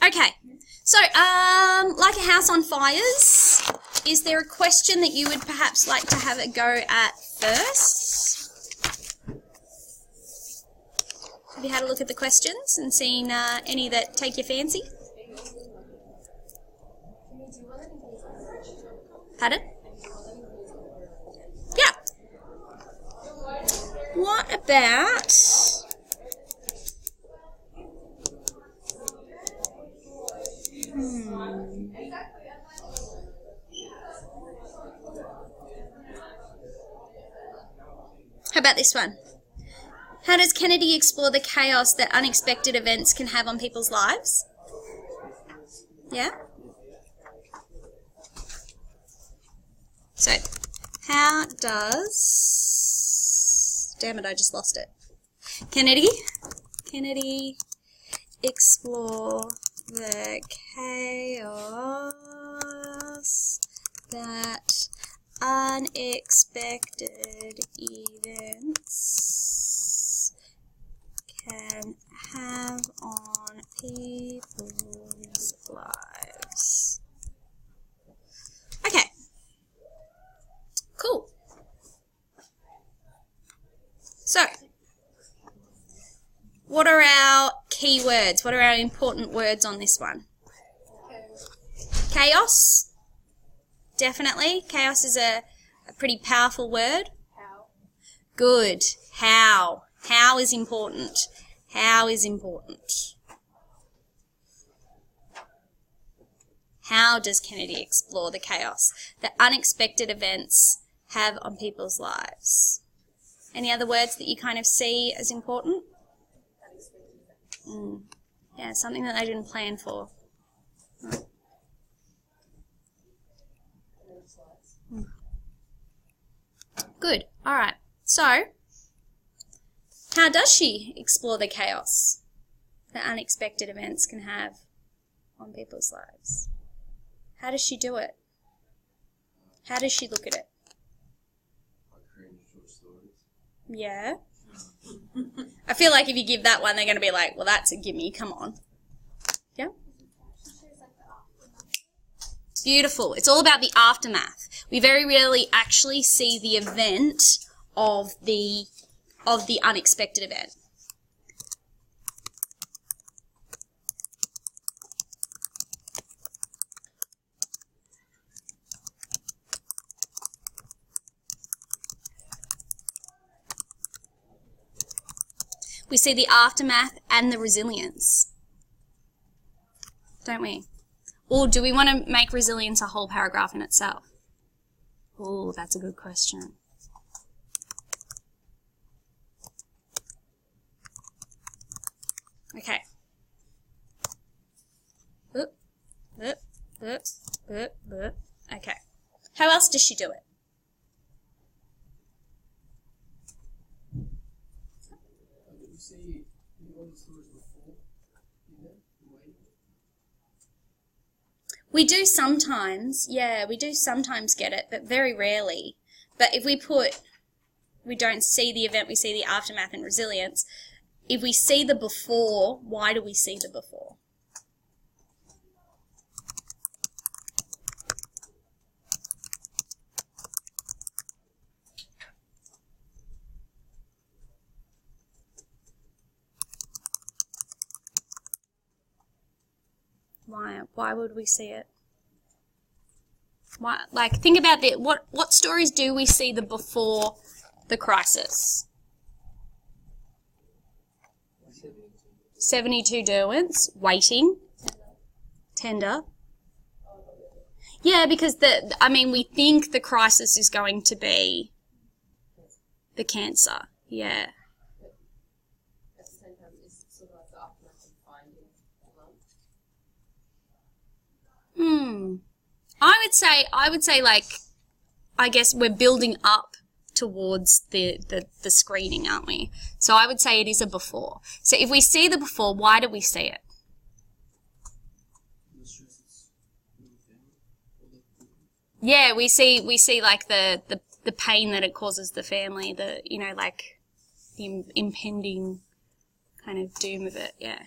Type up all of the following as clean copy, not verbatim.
Okay, so like a house on fires, is there a question that you would perhaps like to have a go at first? Have you had a look at the questions and seen any that take your fancy? Pardon? Yeah. What about... How about this one? How does Kennedy explore the chaos that unexpected events can have on people's lives? Yeah? So, how does... Damn it, I just lost it. Kennedy explore the chaos that unexpected events can have on people's lives. Okay. Cool. So, what are our key words? What are our important words on this one? Chaos. Definitely. Chaos is a pretty powerful word. How? Good. How. How is important. How is important. How does Kennedy explore the chaos that unexpected events have on people's lives? Any other words that you kind of see as important? Yeah, something that they didn't plan for. Good. All right. So, how does she explore the chaos that unexpected events can have on people's lives? How does she do it? How does she look at it? Yeah. I feel like if you give that one, they're going to be like, well, that's a gimme. Come on. Yeah? Beautiful. It's all about the aftermath. We very rarely actually see the event of the unexpected event. We see the aftermath and the resilience, don't we? Or do we want to make resilience a whole paragraph in itself? Oh, that's a good question. Okay. Okay. How else does she do it? We do sometimes, yeah, we do sometimes get it, but very rarely. But if we don't see the event, we see the aftermath and resilience. If we see the before, why do we see the before? Why would we see it? Why, like, think about that. What stories do we see the before the crisis? 72 Derwents, waiting, tender. Yeah, because we think the crisis is going to be the cancer. Yeah. I would say like, I guess we're building up towards the screening, aren't we? So I would say it is a before. So if we see the before, why do we see it? Yeah, we see like the pain that it causes the family, the impending kind of doom of it, yeah.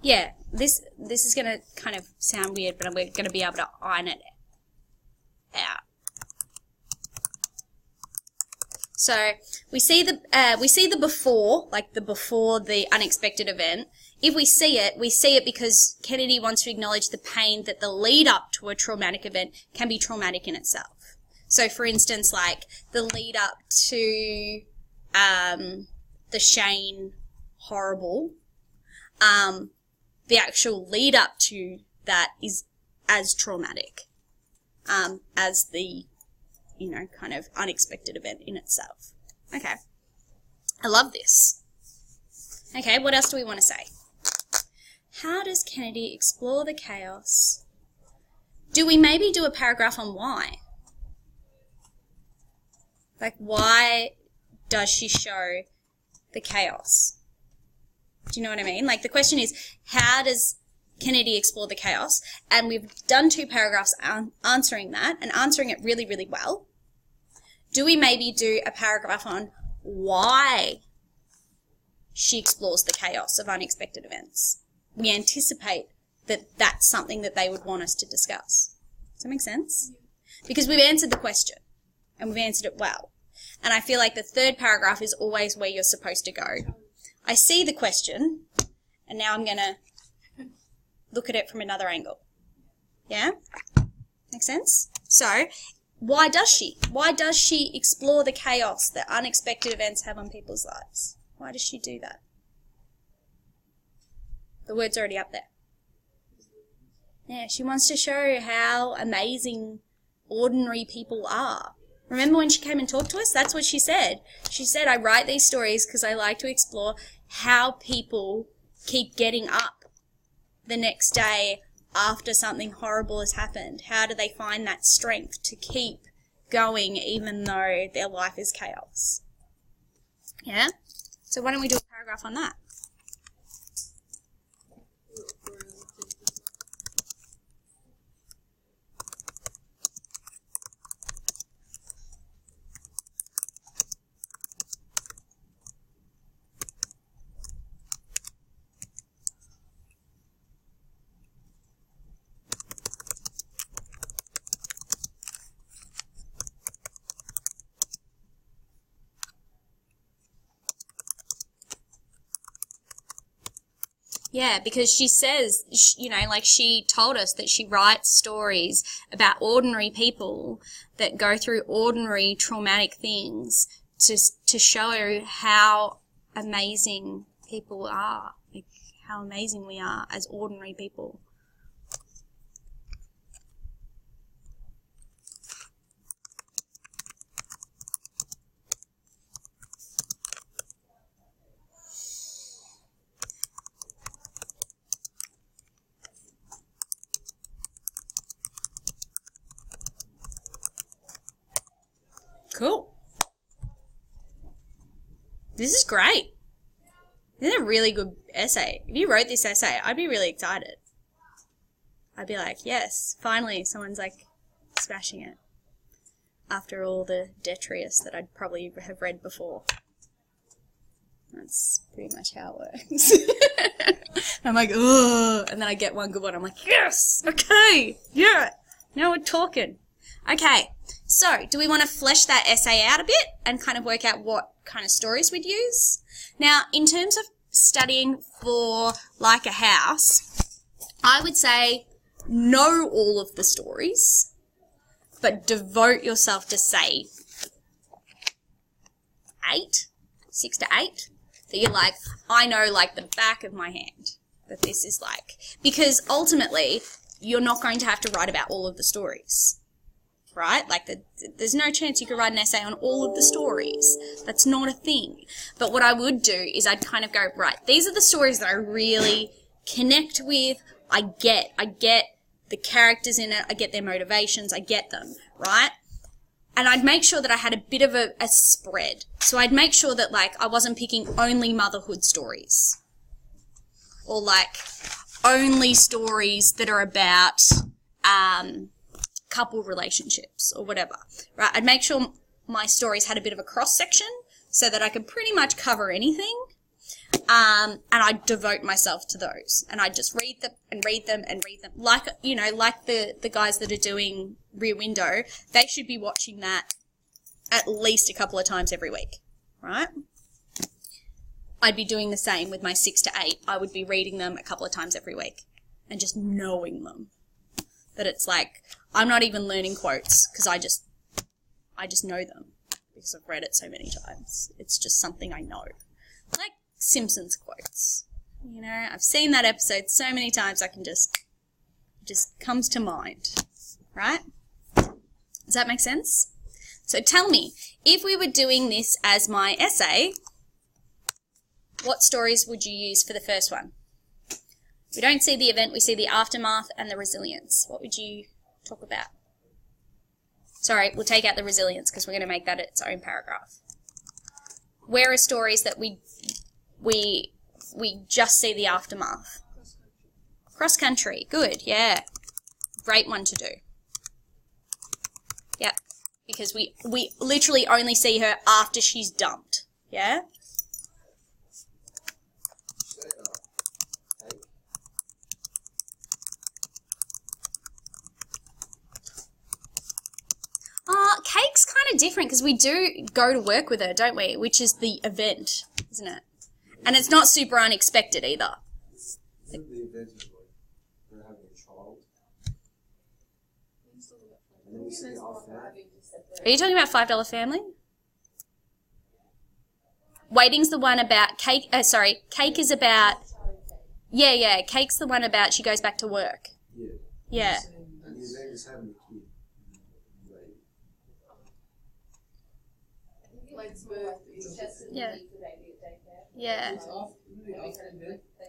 yeah, this is going to kind of sound weird, but we're going to be able to iron it out. So we see the before, like the before the unexpected event. If we see it because Kennedy wants to acknowledge the pain that the lead up to a traumatic event can be traumatic in itself. So for instance, like the lead up to the Shane horrible, the actual lead up to that is as traumatic as the, you know, kind of unexpected event in itself. Okay. I love this. Okay, what else do we want to say? How does Kennedy explore the chaos? Do we maybe do a paragraph on why? Like, why does she show the chaos? Do you know what I mean? Like, the question is, how does Kennedy explore the chaos? And we've done 2 paragraphs answering that, and answering it really, really well. Do we maybe do a paragraph on why she explores the chaos of unexpected events? We anticipate that that's something that they would want us to discuss. Does that make sense? Because we've answered the question, and we've answered it well. And I feel like the 3rd paragraph is always where you're supposed to go. I see the question, and now I'm going to look at it from another angle. Yeah? Make sense? So, why does she? Why does she explore the chaos that unexpected events have on people's lives? Why does she do that? The word's already up there. Yeah, she wants to show how amazing ordinary people are. Remember when she came and talked to us? That's what she said. She said, I write these stories because I like to explore how people keep getting up the next day after something horrible has happened. How do they find that strength to keep going even though their life is chaos? Yeah? So why don't we do a paragraph on that? Yeah, because she says, you know, like she told us that she writes stories about ordinary people that go through ordinary traumatic things to show how amazing people are, like how amazing we are as ordinary people. Cool. This is great. This is a really good essay. If you wrote this essay, I'd be really excited. I'd be like, yes, finally someone's like smashing it. After all the detritus that I'd probably have read before. That's pretty much how it works. I'm like, ugh, and then I get one good one. I'm like, yes, okay, yeah, now we're talking. Okay, so do we want to flesh that essay out a bit and kind of work out what kind of stories we'd use? Now, in terms of studying for Like a House, I would say know all of the stories, but devote yourself to, say, 6 to 8, that you're like, I know like the back of my hand that this is like. Because ultimately, you're not going to have to write about all of the stories. Right? Like, there's no chance you could write an essay on all of the stories. That's not a thing. But what I would do is I'd kind of go, right, these are the stories that I really connect with. I get the characters in it. I get their motivations. I get them, right? And I'd make sure that I had a bit of a spread. So I'd make sure that, like, I wasn't picking only motherhood stories. Or, like, only stories that are about, couple relationships or whatever, right? I'd make sure my stories had a bit of a cross-section so that I could pretty much cover anything. And I devote myself to those. And I just read them and read them and read them. Like, you know, like the guys that are doing Rear Window, they should be watching that at least a couple of times every week, right? I'd be doing the same with my 6 to 8. I would be reading them a couple of times every week and just knowing them. That it's like, I'm not even learning quotes because I just know them because I've read it so many times. It's just something I know. Like Simpsons quotes. You know, I've seen that episode so many times I can just comes to mind. Right? Does that make sense? So tell me, if we were doing this as my essay, what stories would you use for the first one? We don't see the event, we see the aftermath and the resilience. What would you talk about? Sorry, we'll take out the resilience because we're going to make that its own paragraph. Where are stories that we just see the aftermath? Cross country, good, yeah. Great one to do. Yep, because we literally only see her after she's dumped, yeah? Cake's kind of different because we do go to work with her, don't we? Which is the event, isn't it? And it's not super unexpected either. Isn't the event is like they're having a child? And then we see after that. Are you talking about $5 Family? Waiting's the one about Cake. Cake is about. Yeah. Cake's the one about she goes back to work. Yeah. Yeah. And the event is having a kid. Yeah. Yeah.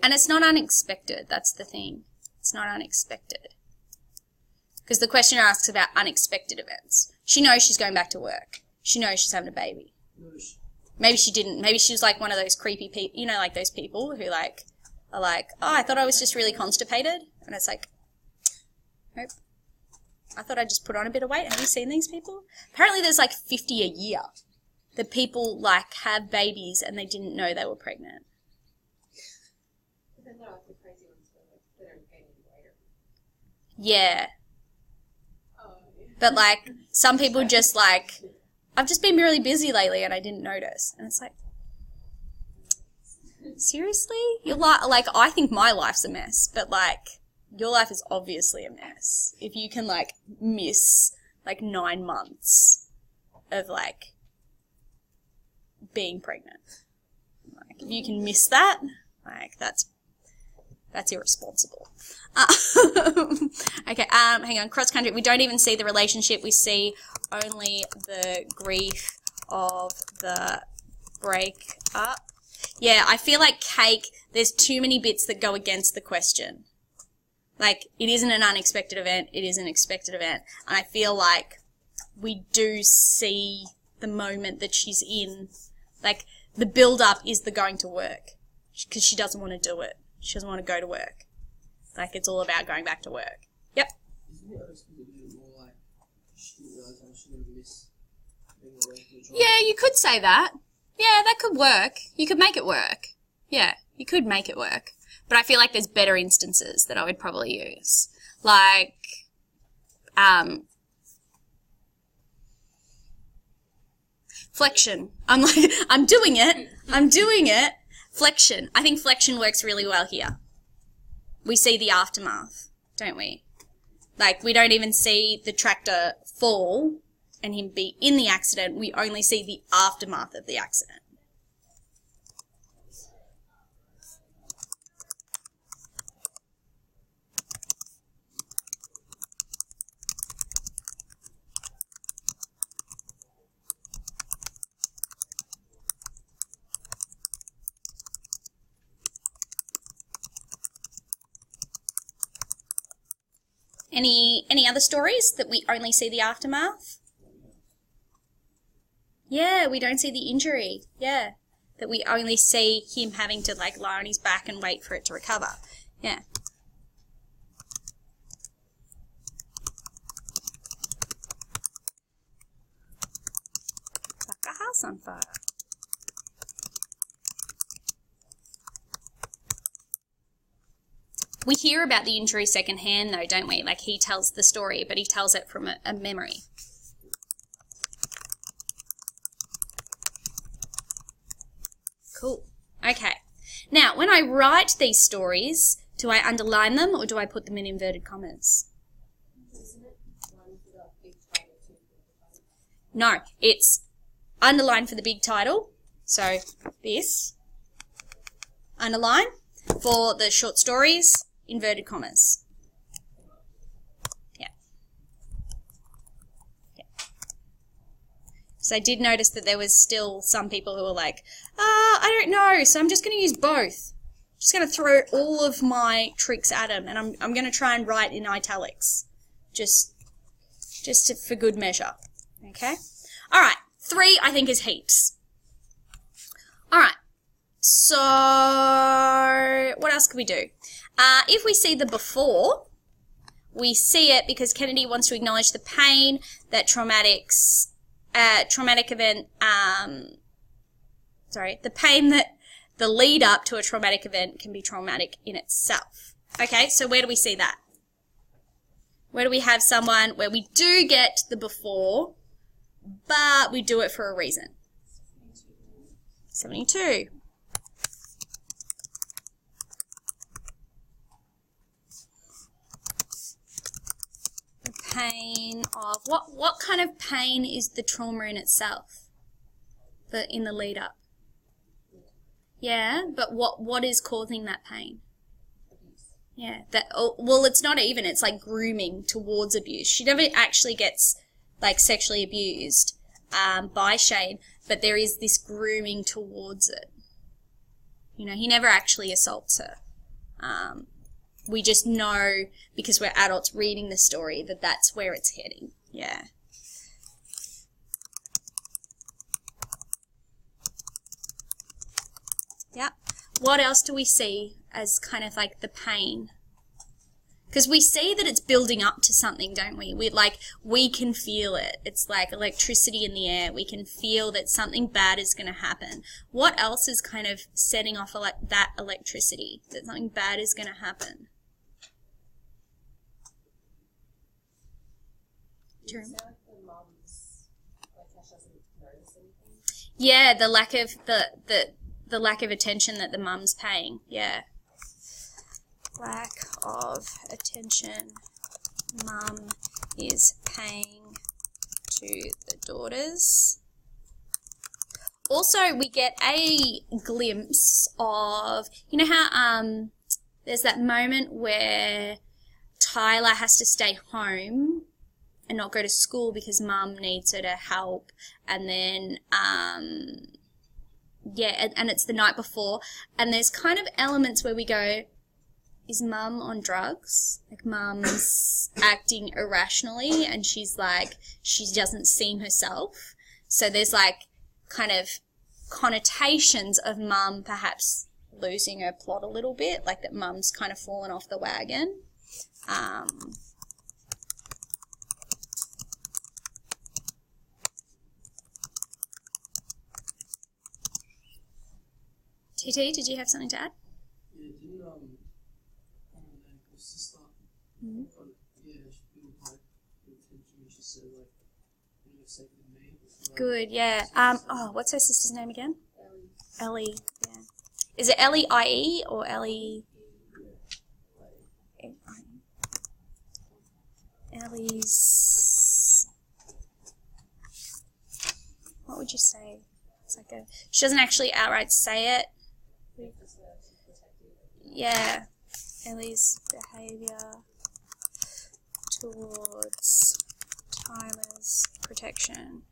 And it's not unexpected, that's the thing. It's not unexpected. Because the question asks about unexpected events. She knows she's going back to work. She knows she's having a baby. Maybe she didn't. Maybe she was like one of those creepy people, you know, like those people who like are like, oh, I thought I was just really constipated. And it's like, nope. I thought I'd just put on a bit of weight. Have you seen these people? Apparently there's like 50 a year. That people, like, have babies and they didn't know they were pregnant. But then they're like the crazy ones that are gaining weight. Yeah. Oh, yeah. But, like, some people just, like, I've just been really busy lately and I didn't notice. And it's like, seriously? Your like, I think my life's a mess, but, like, your life is obviously a mess. If you can, like, miss, like, 9 months of, like, being pregnant. Like, if you can miss that, like, that's irresponsible. Okay, hang on, cross country. We don't even see the relationship. We see only the grief of the breakup. Yeah, I feel like Cake, there's too many bits that go against the question. Like, it isn't an unexpected event, it is an expected event. And I feel like we do see the moment that she's in. Like, the build-up is the going to work. Because she doesn't want to do it. She doesn't want to go to work. Like, it's all about going back to work. Yep. Isn't it more like she didn't realise how she would miss being away from the child? Yeah, you could say that. Yeah, that could work. You could make it work. Yeah, you could make it work. But I feel like there's better instances that I would probably use. Like, flexion. I'm doing it. Flexion. I think flexion works really well here. We see the aftermath, don't we? Like, we don't even see the tractor fall and him be in the accident. We only see the aftermath of the accident. Any other stories that we only see the aftermath? Yeah, we don't see the injury. Yeah, that we only see him having to like lie on his back and wait for it to recover. Yeah. Like a house on fire. We hear about the injury secondhand, though, don't we? Like, he tells the story, but he tells it from a memory. Cool. Okay. Now, when I write these stories, do I underline them or do I put them in inverted commas? No, it's underline for the big title. So this, underline. For the short stories, inverted commas. Yeah. Yeah. So I did notice that there was still some people who were like, I don't know, so I'm just going to use both. Just going to throw all of my tricks at them, and I'm going to try and write in italics. Just for good measure. Okay? All right. 3, I think, is heaps. All right. So, what else can we do? If we see the before, we see it because Kennedy wants to acknowledge the pain that the pain that the lead up to a traumatic event can be traumatic in itself. Okay, so where do we see that? Where do we have someone where we do get the before, but we do it for a reason? 72. Pain of what kind of pain is the trauma in itself? In the lead up. Yeah, but what is causing that pain? Yeah, well, it's not even. It's like grooming towards abuse. She never actually gets like sexually abused by Shane, but there is this grooming towards it. You know, he never actually assaults her. We just know, because we're adults reading the story, that that's where it's heading. Yeah. Yeah. What else do we see as kind of like the pain? Because we see that it's building up to something, don't we? We can feel it. It's like electricity in the air. We can feel that something bad is going to happen. What else is kind of setting off that electricity, that something bad is going to happen? Do you remember? Yeah, the lack of the lack of attention that the mum's paying. Yeah. Lack of attention mum is paying to the daughters. Also, we get a glimpse of, you know how there's that moment where Tyler has to stay home and not go to school because mum needs her to help, and then and it's the night before, and there's kind of elements where we go, is mum on drugs? Like, mum's acting irrationally and she's like, she doesn't seem herself. So there's like kind of connotations of mum perhaps losing her plot a little bit, like that mum's kind of fallen off the wagon. TT, did you have something to add? Yeah, didn't sister? Mm-hmm. Yeah, she feel like attention. She said like, you know, safe with me. Good, yeah. What's her sister's name again? Ellie. Yeah. Is it L-E-I-E or Ellie? Ellie's. What would you say? It's like she doesn't actually outright say it. Yeah. Ellie's behaviour towards Tyler's protection.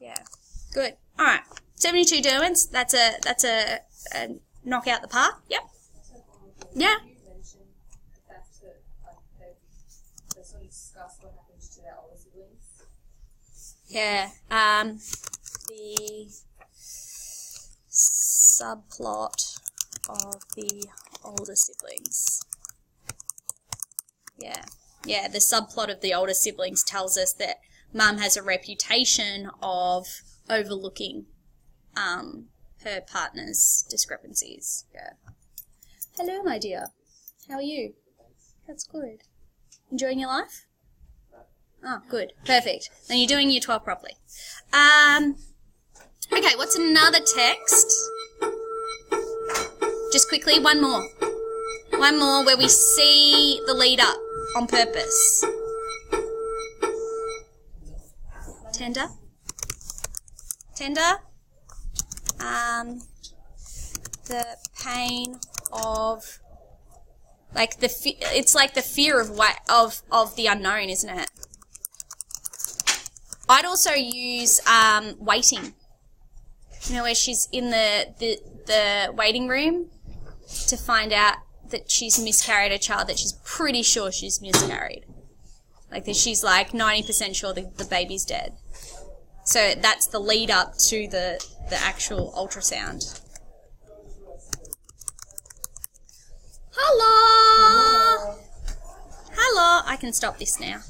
Yeah. Good. All right. 72 Derwents. That's a knock out the park. Yep. Yeah. You mentioned the fact that they sort of discuss what happens to their older siblings. Yeah. The subplot of the older siblings. Yeah. Yeah, the subplot of the older siblings tells us that mum has a reputation of overlooking her partner's discrepancies. Yeah. Hello, my dear. How are you? That's good. Enjoying your life? Oh, good. Perfect. Then you're doing year 12 properly. Okay, what's another text? Just quickly, one more. One more where we see the lead up on purpose. Tender. Tender. The pain of, like it's like the fear of the unknown, isn't it? I'd also use waiting. You know, where she's in the waiting room to find out that she's miscarried a child that she's pretty sure she's miscarried. Like that she's like 90% sure the baby's dead. So that's the lead up to the actual ultrasound. Hello! Hello! I can stop this now.